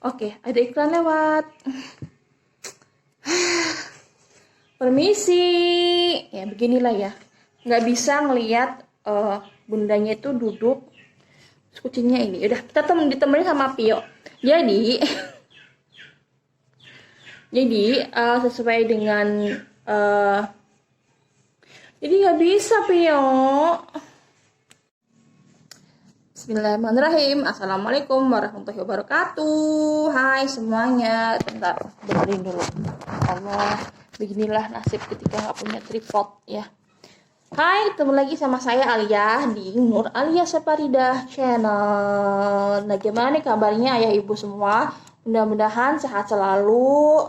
Oke, ada iklan lewat. Permisi. Ya beginilah ya. Nggak bisa ngelihat bundanya itu duduk. Terus kucingnya ini. Udah, kita ditemenin sama Pio. Jadi sesuai dengan jadi nggak bisa Pio. Bismillahirrahmanirrahim. Assalamualaikum warahmatullahi wabarakatuh. Hai semuanya. Bentar, dengerin dulu. Allah, beginilah nasib ketika nggak punya tripod ya. Hai, ketemu lagi sama saya Alia di Nur Alia Saparidah Channel. Nah, gimana nih kabarnya ayah ibu semua? Mudah-mudahan sehat selalu,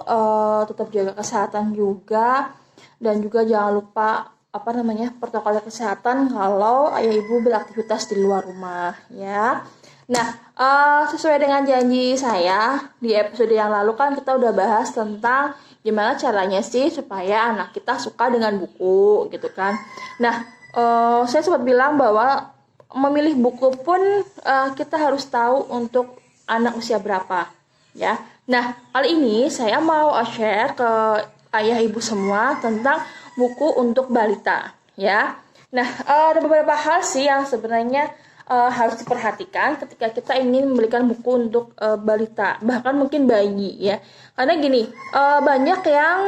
tetap jaga kesehatan juga, dan juga jangan lupa protokol kesehatan kalau ayah ibu beraktivitas di luar rumah ya. Nah, sesuai dengan janji saya di episode yang lalu kan kita udah bahas tentang gimana caranya sih supaya anak kita suka dengan buku gitu kan. Nah, saya sempat bilang bahwa memilih buku pun kita harus tahu untuk anak usia berapa ya. Nah, kali ini saya mau share ke ayah ibu semua tentang buku untuk balita ya. Nah, ada beberapa hal sih yang sebenarnya harus diperhatikan ketika kita ingin membelikan buku untuk balita, bahkan mungkin bayi ya. Karena gini, banyak yang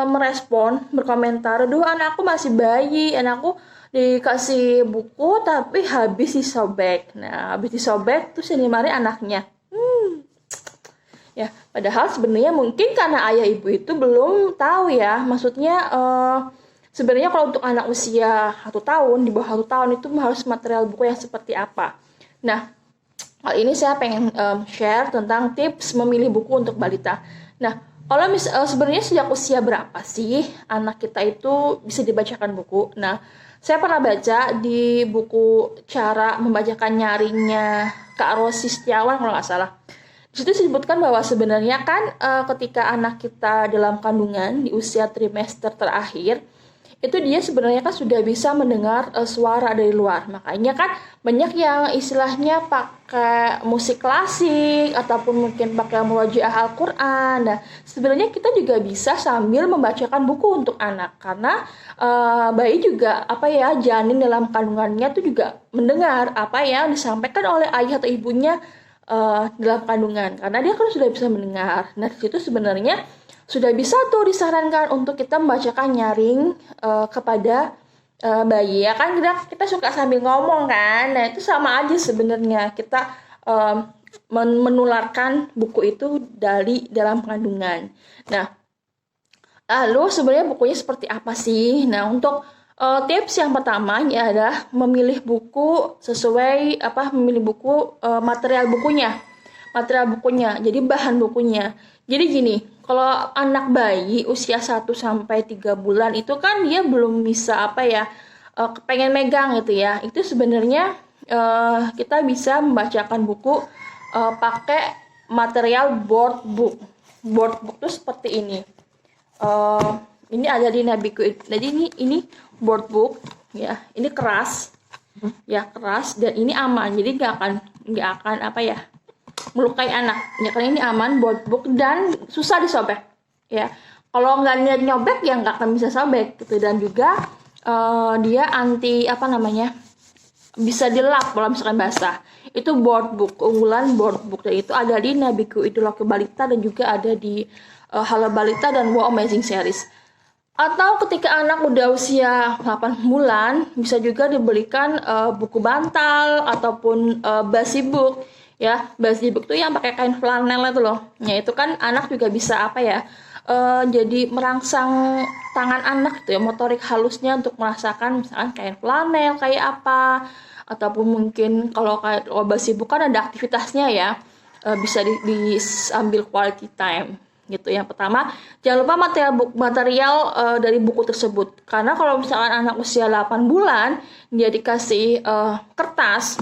merespon, berkomentar, "Duh, anakku masih bayi, anakku dikasih buku tapi habis disobek." Nah, habis disobek terus yang dimarahin anaknya. Ya, padahal sebenarnya mungkin karena ayah ibu itu belum tahu ya, maksudnya sebenarnya kalau untuk anak usia 1 tahun, di bawah 1 tahun itu harus material buku yang seperti apa. Nah, kali ini saya pengen share tentang tips memilih buku untuk balita. Nah, kalau sebenarnya sejak usia berapa sih anak kita itu bisa dibacakan buku? Nah, saya pernah baca di buku Cara Membacakan Nyaringnya Kak Rosi Setiawan kalau nggak salah. Di situ disebutkan bahwa sebenarnya kan ketika anak kita dalam kandungan di usia trimester terakhir, itu dia sebenarnya kan sudah bisa mendengar suara dari luar. Makanya kan banyak yang istilahnya pakai musik klasik ataupun mungkin pakai murojaah Al-Qur'an. Nah, sebenarnya kita juga bisa sambil membacakan buku untuk anak, karena bayi juga janin dalam kandungannya itu juga mendengar apa yang disampaikan oleh ayah atau ibunya dalam kandungan, karena dia kan sudah bisa mendengar. Nah, di situ sebenarnya sudah bisa tuh disarankan untuk kita membacakan nyaring kepada bayi ya kan, kita suka sambil ngomong kan. Nah, itu sama aja sebenarnya kita menularkan buku itu dari dalam kandungan. Nah, lalu sebenarnya bukunya seperti apa sih? Nah, untuk tips yang pertama ya adalah memilih buku sesuai material bukunya. Jadi bahan bukunya. Jadi gini, kalau anak bayi usia 1 sampai 3 bulan itu kan dia belum bisa pengen megang gitu ya. Itu sebenarnya kita bisa membacakan buku pakai material board book. Board book itu seperti ini. Ini ada di Nabiku. Jadi ini board book ya. Ini keras. Ya, keras dan ini aman. Jadi nggak akan melukai anak. Ya, karena ini aman board book dan susah disobek. Ya. Kalau nggak niat nyobek ya nggak akan bisa sobek gitu, dan juga dia anti bisa dilap kalau misalkan basah. Itu board book, unggulan board book, dan itu ada di Nabiku Idul Balita dan juga ada di Halo Balita dan Wow Amazing Series. Atau ketika anak udah usia 8 bulan, bisa juga dibelikan buku bantal ataupun basi book. Ya, basi book tuh yang pakai kain flanel itu loh. Ya, itu kan anak juga bisa jadi merangsang tangan anak gitu ya, motorik halusnya untuk merasakan misalkan kain flanel kayak apa. Ataupun mungkin kalau basi book kan ada aktivitasnya ya, bisa diambil quality time gitu. Yang pertama, jangan lupa material dari buku tersebut, karena kalau misalkan anak usia 8 bulan dia dikasih kertas,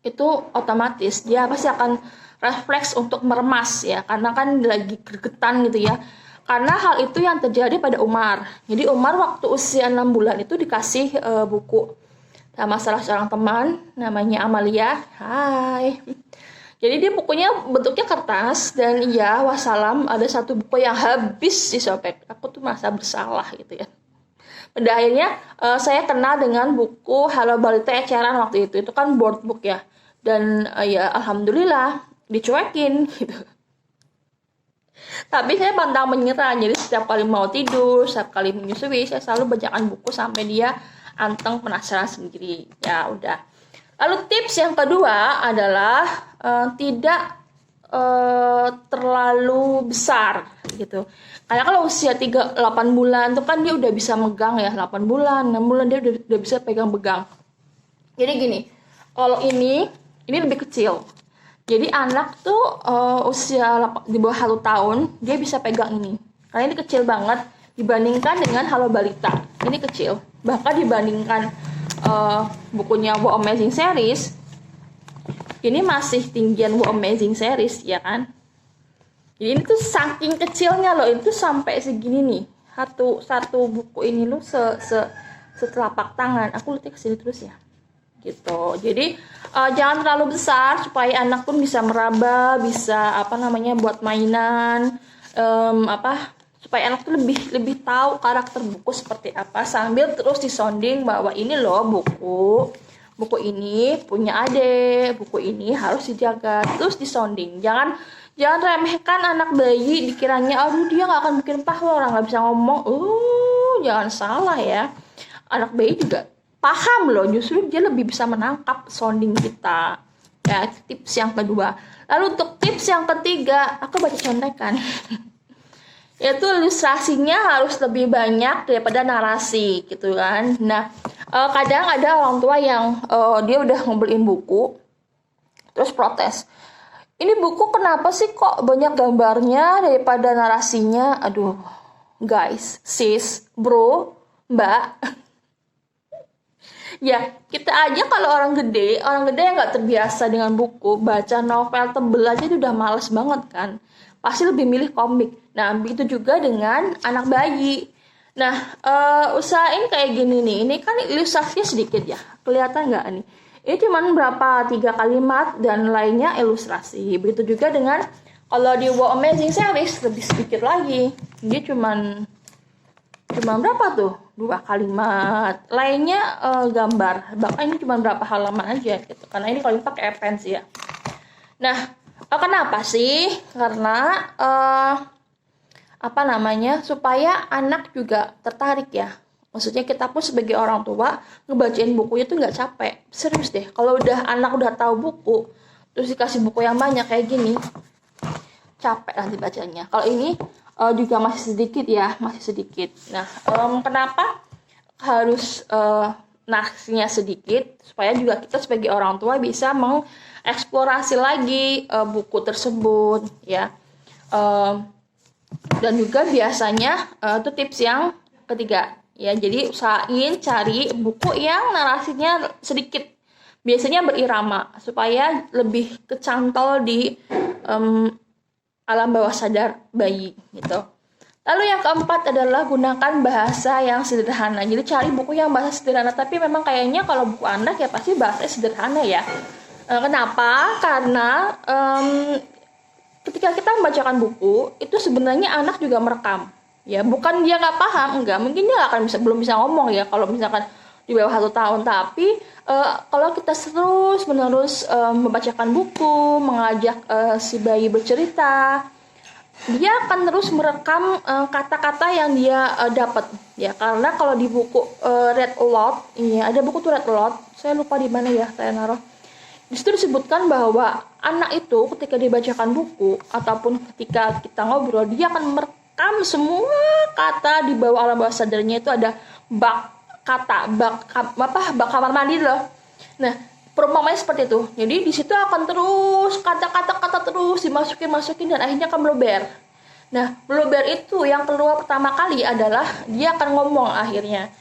itu otomatis dia pasti akan refleks untuk meremas ya, karena kan lagi gregetan gitu ya. Karena hal itu yang terjadi pada Umar. Jadi Umar waktu usia 6 bulan itu dikasih buku sama salah seorang teman namanya Amalia. Hai. Jadi dia bukunya bentuknya kertas, dan iya wassalam ada satu buku yang habis disobek. Aku tuh merasa bersalah gitu ya. Pada akhirnya saya kenal dengan buku Halo Balita Eceran waktu itu kan board book ya. Dan ya alhamdulillah dicuekin gitu. Tapi saya pantang menyerah, jadi setiap kali mau tidur, setiap kali menyusui, saya selalu bacakan buku sampai dia anteng penasaran sendiri. Ya udah. Lalu tips yang kedua adalah tidak terlalu besar gitu. Karena kalau usia 8 bulan itu kan dia udah bisa megang ya, 8 bulan, 6 bulan dia udah bisa pegang-pegang. Jadi gini, kalau ini lebih kecil. Jadi anak tuh usia di bawah 1 tahun dia bisa pegang ini. Karena ini kecil banget dibandingkan dengan Halo Balita. Ini kecil. Bahkan dibandingkan bukunya Wow Amazing Series, ini masih tinggian Wow Amazing Series ya kan. Jadi ini tuh saking kecilnya loh, itu sampai segini nih. Satu buku ini loh setelapak tangan. Aku lihat kesini terus ya. Gitu. Jadi jangan terlalu besar supaya anak pun bisa meraba, bisa buat mainan, supaya anak tuh lebih tahu karakter buku seperti apa, sambil terus disonding bahwa ini loh buku ini punya Ade, buku ini harus dijaga, terus disonding. Jangan remehkan anak bayi, dikiranya aduh dia nggak akan bikin pahlawan, orang nggak bisa ngomong. Jangan salah ya, anak bayi juga paham loh, justru dia lebih bisa menangkap sounding kita. Ya, itu tips yang kedua. Lalu untuk tips yang ketiga, aku baca contekan. Yaitu ilustrasinya harus lebih banyak daripada narasi gitu kan. Nah, kadang ada orang tua yang dia udah ngebeliin buku terus protes. Ini buku kenapa sih kok banyak gambarnya daripada narasinya? Aduh, guys, sis, bro, mbak. Ya, kita aja kalau orang gede yang nggak terbiasa dengan buku, baca novel tebel aja udah males banget kan. Pasti lebih milih komik. Nah, begitu juga dengan anak bayi. Nah, usahain kayak gini nih. Ini kan ilustrasinya sedikit ya. Kelihatan nggak nih? Ini cuma berapa 3 kalimat dan lainnya ilustrasi. Begitu juga dengan kalau di Wow Amazing Series lebih sedikit lagi. Dia cuma berapa tuh? 2 kalimat. Lainnya gambar. Bahkan ini cuma berapa halaman aja gitu. Karena ini kalau pakai pens ya. Nah, kenapa sih? Karena supaya anak juga tertarik ya. Maksudnya kita pun sebagai orang tua ngebacain bukunya tuh nggak capek. Serius deh, kalau anak udah tahu buku, terus dikasih buku yang banyak kayak gini, capek nanti bacanya. Kalau ini juga masih sedikit ya, masih sedikit. Nah, kenapa harus narasinya sedikit? Supaya juga kita sebagai orang tua bisa mengeksplorasi lagi buku tersebut ya. Dan juga biasanya itu tips yang ketiga ya, jadi usahain cari buku yang narasinya sedikit, biasanya berirama supaya lebih kecantol di alam bawah sadar bayi gitu. Lalu yang keempat adalah gunakan bahasa yang sederhana. Jadi cari buku yang bahasa sederhana, tapi memang kayaknya kalau buku anak ya pasti bahasanya sederhana ya. Kenapa? Karena ketika kita membacakan buku itu sebenarnya anak juga merekam ya, bukan dia nggak paham, mungkin dia akan belum bisa ngomong ya kalau misalkan di bawah 1 tahun, tapi kalau kita terus menerus membacakan buku, mengajak si bayi bercerita, dia akan terus merekam kata-kata yang dia dapat ya. Karena kalau di buku Read Aloud, iya ada buku tuh Read Aloud, saya lupa di mana ya saya naruh. Di situ disebutkan bahwa anak itu ketika dibacakan buku ataupun ketika kita ngobrol, dia akan merekam semua kata di bawah alam bawah sadarnya. Itu ada bak kamar mandi loh. Nah, perumpamannya seperti itu. Jadi di situ akan terus kata-kata terus dimasukin dan akhirnya akan meluber. Nah, meluber itu yang keluar pertama kali adalah dia akan ngomong akhirnya.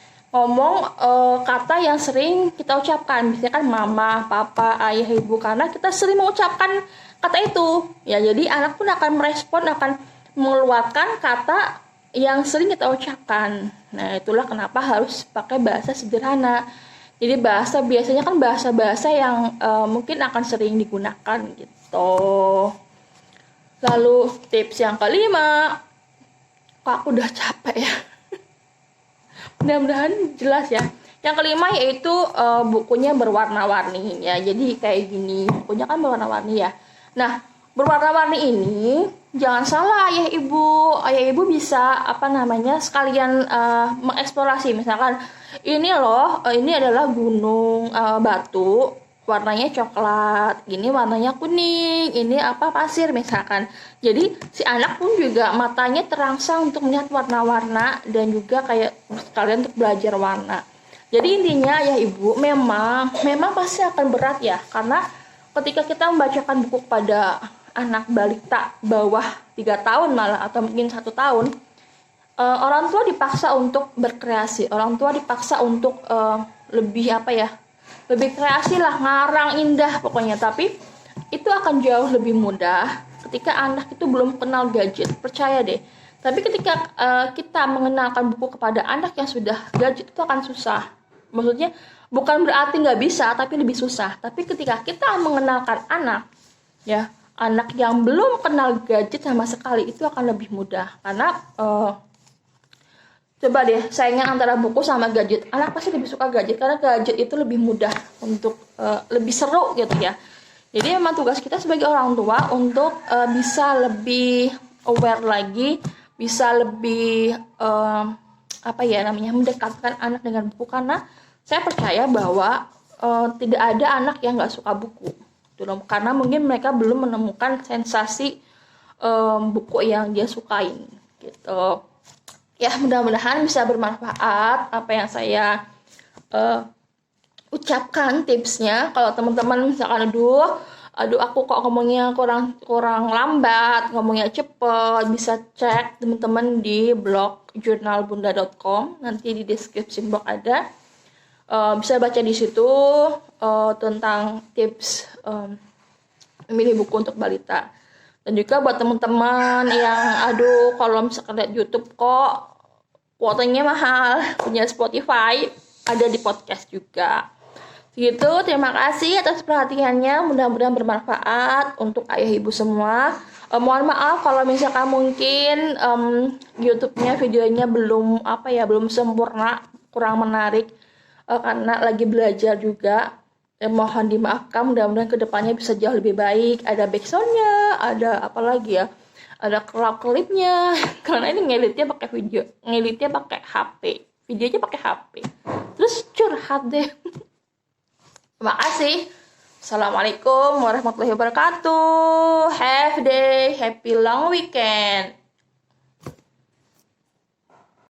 Kata yang sering kita ucapkan, misalnya kan mama, papa, ayah, ibu, karena kita sering mengucapkan kata itu ya. Jadi anak pun akan merespon, akan mengeluarkan kata yang sering kita ucapkan. Nah, itulah kenapa harus pakai bahasa sederhana. Jadi biasanya kan bahasa yang mungkin akan sering digunakan gitu. gitu. Lalu tips yang kelima, kok aku udah capek ya. Mudah-mudahan jelas ya. Yang kelima yaitu bukunya berwarna-warni ya. Jadi kayak gini, bukunya kan berwarna-warni ya. Nah, berwarna-warni ini jangan salah ayah ibu bisa sekalian mengeksplorasi. Misalkan ini loh, ini adalah gunung batu, warnanya coklat, ini warnanya kuning, ini pasir misalkan. Jadi si anak pun juga matanya terangsang untuk melihat warna-warna dan juga kayak sekalian untuk belajar warna. Jadi intinya ya ibu memang pasti akan berat ya, karena ketika kita membacakan buku kepada anak balita bawah 3 tahun malah atau mungkin 1 tahun, orang tua dipaksa untuk berkreasi, orang tua dipaksa untuk lebih kreasi lah, ngarang indah pokoknya. Tapi itu akan jauh lebih mudah ketika anak itu belum kenal gadget, percaya deh. Tapi ketika kita mengenalkan buku kepada anak yang sudah gadget, itu akan susah. Maksudnya bukan berarti nggak bisa, tapi lebih susah. Tapi ketika kita mengenalkan anak yang belum kenal gadget sama sekali, itu akan lebih mudah. Karena coba deh saingan antara buku sama gadget, anak pasti lebih suka gadget karena gadget itu lebih mudah untuk lebih seru gitu ya. Jadi memang tugas kita sebagai orang tua untuk bisa lebih aware lagi, bisa lebih mendekatkan anak dengan buku, karena saya percaya bahwa tidak ada anak yang nggak suka buku, karena mungkin mereka belum menemukan sensasi buku yang dia sukain gitu. Ya, mudah-mudahan bisa bermanfaat apa yang saya ucapkan tipsnya. Kalau teman-teman misalkan aduh aku kok ngomongnya kurang lambat, ngomongnya cepet, bisa cek teman-teman di blog jurnalbunda.com, nanti di deskripsi box ada. Bisa baca di situ tentang tips memilih buku untuk balita. Dan juga buat teman-teman yang kalau misalkan lihat YouTube kok kuotanya mahal, punya Spotify, ada di podcast juga. Gitu, terima kasih atas perhatiannya, mudah-mudahan bermanfaat untuk ayah ibu semua. Mohon maaf kalau misalkan mungkin YouTube-nya videonya belum sempurna, kurang menarik, karena lagi belajar juga. Mohon dimaafkan, mudah-mudahan kedepannya bisa jauh lebih baik. Ada backsound-nya, ada ada klipnya. Karena ini ngeditnya pakai HP, videonya pakai HP. Terus curhat deh. Terima kasih. Assalamualaikum warahmatullahi wabarakatuh. Have a day, happy long weekend.